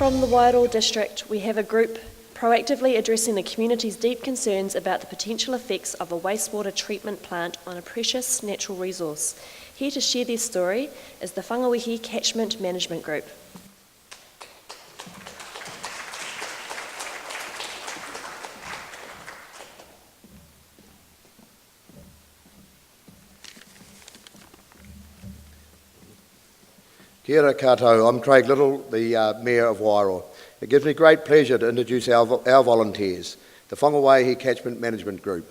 From the Wairoa district, we have a group proactively addressing the community's deep concerns about the potential effects of a wastewater treatment plant on a precious natural resource. Here to share their story is the Whangawehi Catchment Management Group. Kia ora koutou, I'm Craig Little, the Mayor of Wairoa. It gives me great pleasure to introduce our volunteers, the Whangawehi Catchment Management Group.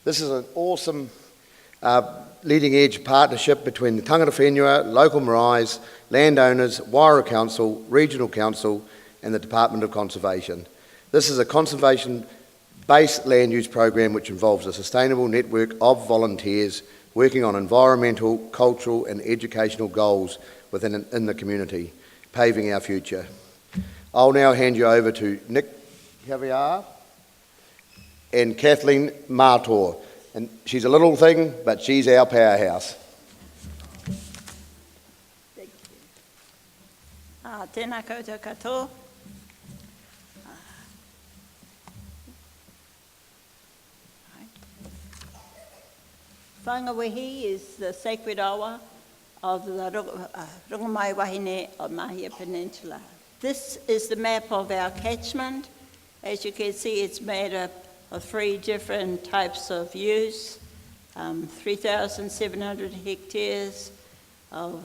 This is an awesome leading edge partnership between the tangata whenua, local maraes, landowners, Wairoa Council, Regional Council and the Department of Conservation. This is a conservation-based land use program which involves a sustainable network of volunteers working on environmental, cultural and educational goals in the community, paving our future. I'll now hand you over to Nick Javier and Kathleen Martor. And she's a little thing, but she's our powerhouse. Thank you. Tēnā koutou katoa. Whangawehi is the sacred awa of the Rongamai Wahine of Mahia Peninsula. This is the map of our catchment. As you can see, it's made up of 3 different types of use, 3,700 hectares of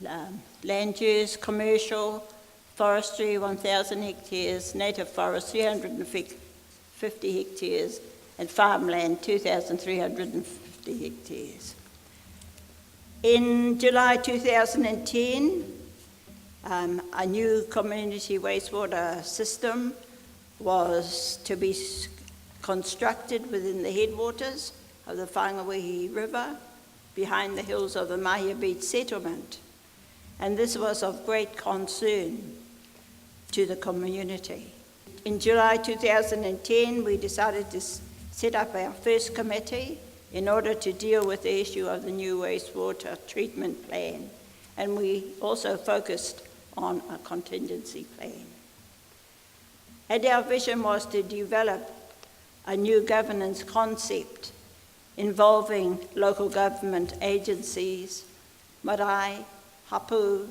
land use, commercial, forestry 1,000 hectares, native forest 350 hectares, and farmland 2,350 hectares. In July 2010, a new community wastewater system was to be constructed within the headwaters of the Whangawehi River behind the hills of the Mahia Beach settlement. And this was of great concern to the community. In July 2010, we decided to set up our first committee in order to deal with the issue of the new wastewater treatment plan. And we also focused on a contingency plan. And our vision was to develop a new governance concept involving local government agencies, marae, hapu,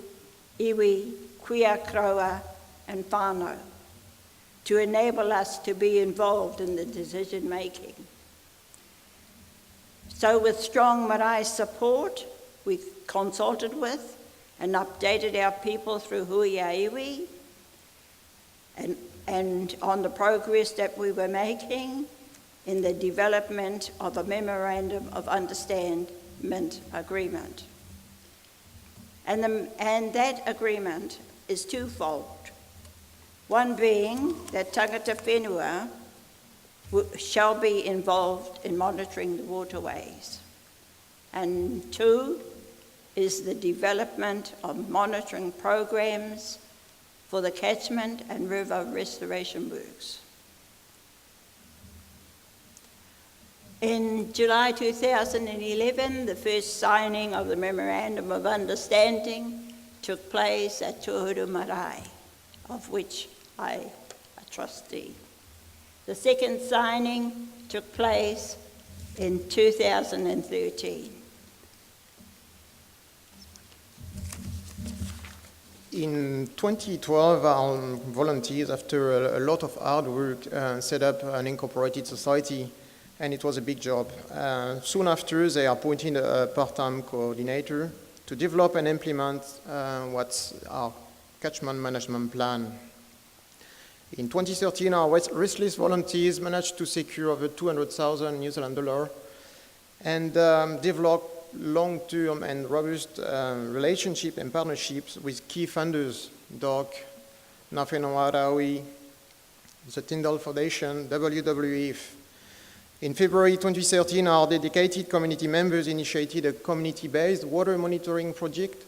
iwi, kuia kraua, and whānau, to enable us to be involved in the decision making. So with strong marae support, we consulted with and updated our people through hui a iwi and on the progress that we were making in the development of a memorandum of understanding agreement. And that agreement is twofold. One being that tangata whenua shall be involved in monitoring the waterways. And 2 is the development of monitoring programs for the catchment and river restoration works. In July 2011, the first signing of the Memorandum of Understanding took place at Tuhuru Marae, of which I am a trustee. The second signing took place in 2013. In 2012, our volunteers, after a lot of hard work, set up an incorporated society, and it was a big job. Soon after, they appointed a part-time coordinator to develop and implement what's our catchment management plan. In 2013, our restless volunteers managed to secure over 200,000 New Zealand dollars and develop long-term and robust relationship and partnerships with key funders, DOC, Ngāwhenua Rāui, the Tyndall Foundation, WWF. In February 2013, our dedicated community members initiated a community-based water monitoring project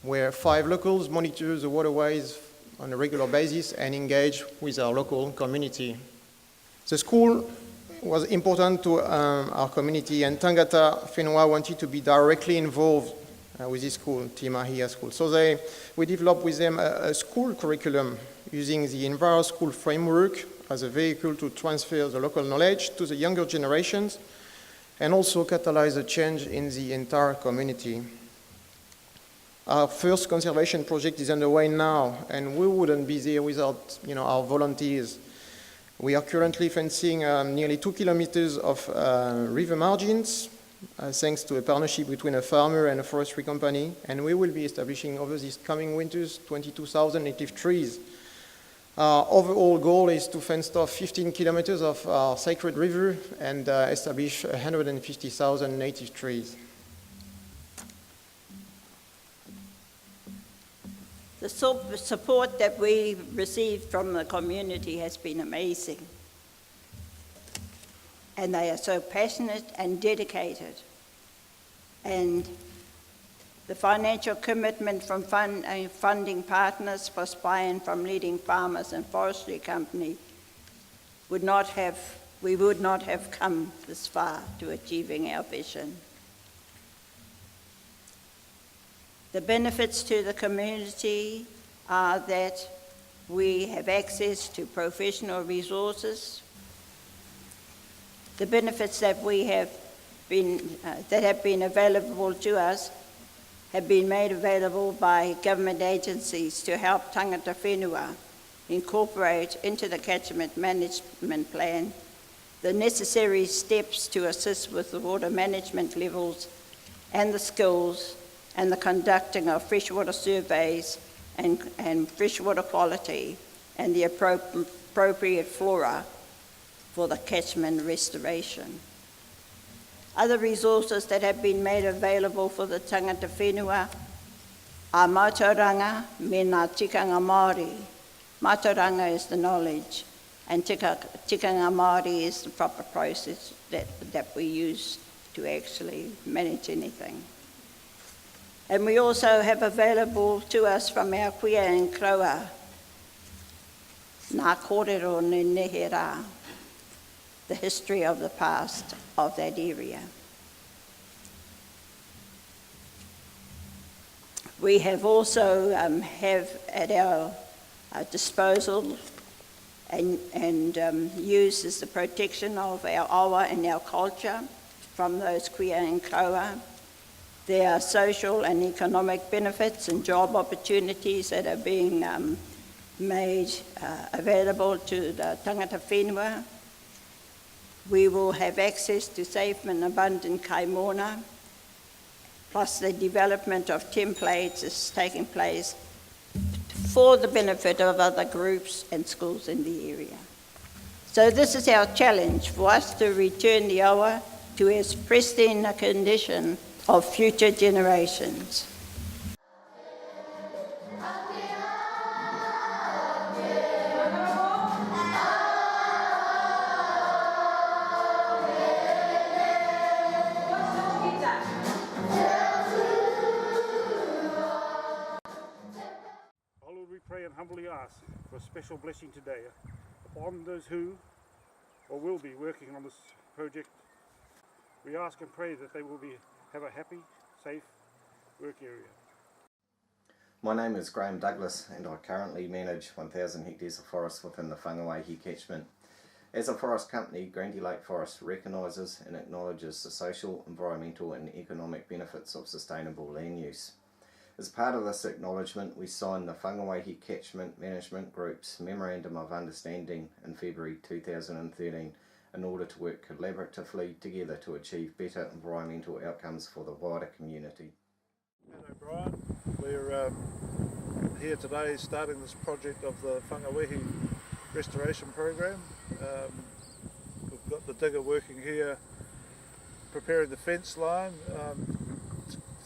where 5 locals monitor the waterways on a regular basis and engage with our local community. The school was important to our community, and tangata whenua wanted to be directly involved with this school, Timahia School. So we developed with them a school curriculum using the Enviro School framework as a vehicle to transfer the local knowledge to the younger generations and also catalyze a change in the entire community. Our first conservation project is underway now, and we wouldn't be there without our volunteers. We are currently fencing nearly 2 kilometers of river margins, thanks to a partnership between a farmer and a forestry company, and we will be establishing over these coming winters 22,000 native trees. Our overall goal is to fence off 15 kilometers of our sacred river and establish 150,000 native trees. The support that we received from the community has been amazing. And they are so passionate and dedicated. And the financial commitment from funding partners for buy-in from leading farmers and forestry company we would not have come this far to achieving our vision. The benefits to the community are that we have access to professional resources. The benefits that have been available to us have been made available by government agencies to help tangata whenua incorporate into the catchment management plan the necessary steps to assist with the water management levels and the skills and the conducting of freshwater surveys and freshwater quality and the appropriate flora for the catchment restoration. Other resources that have been made available for the tangata whenua are mautauranga me ngā tikanga Māori. Mautauranga is the knowledge, and tikanga Māori is the proper process that we use to actually manage anything. And we also have available to us from our kuia and kraua, ngā kōrero ne nehe rā, the history of the past of that area. We have also have at our disposal and use as the protection of our awa and our culture from those kuia and kraua. There are social and economic benefits and job opportunities that are being made available to the tangata whenua. We will have access to safe and abundant kaimona, plus the development of templates is taking place for the benefit of other groups and schools in the area. So this is our challenge, for us to return the awa to its pristine condition of future generations. Lord, we pray and humbly ask for a special blessing today upon those who or will be working on this project. We ask and pray that they will have a happy, safe work area. My name is Graham Douglas and I currently manage 1,000 hectares of forest within the Whangawehi Catchment. As a forest company, Grandy Lake Forest recognises and acknowledges the social, environmental and economic benefits of sustainable land use. As part of this acknowledgement, we signed the Whangawehi Catchment Management Group's Memorandum of Understanding in February 2013 in order to work collaboratively together to achieve better environmental outcomes for the wider community. Hello Brian, we're here today starting this project of the Whangawehi Restoration Program. We've got the digger working here preparing the fence line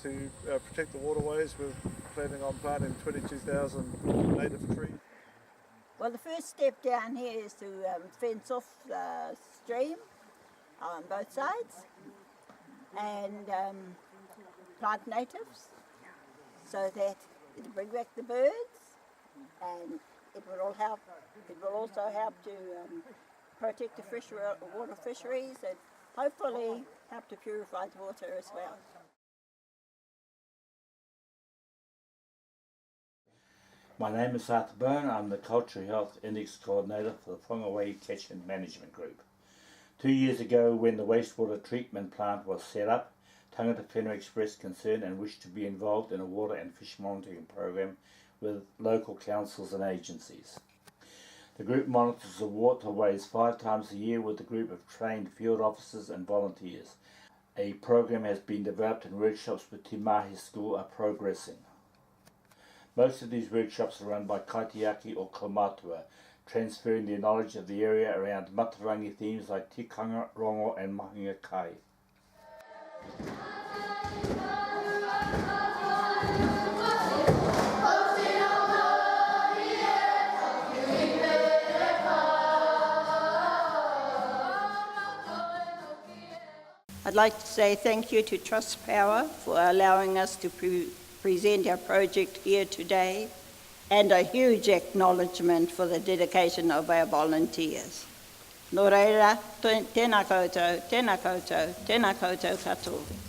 to protect the waterways. We're planning on planting 22,000 native trees. Well, the first step down here is to fence off the stream on both sides and plant natives so that it'll bring back the birds, and it will also help to protect the freshwater fisheries and hopefully help to purify the water as well. My name is Arthur Byrne. I'm the Culture Health Index Coordinator for the Whangawehi Catchment Management Group. 2 years ago, when the wastewater treatment plant was set up, Tangata Whenua expressed concern and wished to be involved in a water and fish monitoring program with local councils and agencies. The group monitors the waterways 5 times a year with a group of trained field officers and volunteers. A program has been developed and workshops with Te Mahi School are progressing. Most of these workshops are run by kaitiaki or kaumatua, transferring their knowledge of the area around matarangi themes like tikanga, rongo and mahinga kai. I'd like to say thank you to Trustpower for allowing us to present our project here today, and a huge acknowledgement for the dedication of our volunteers. Nō reira, tēnā koutou, tēnā koutou, tēnā koutou katoa.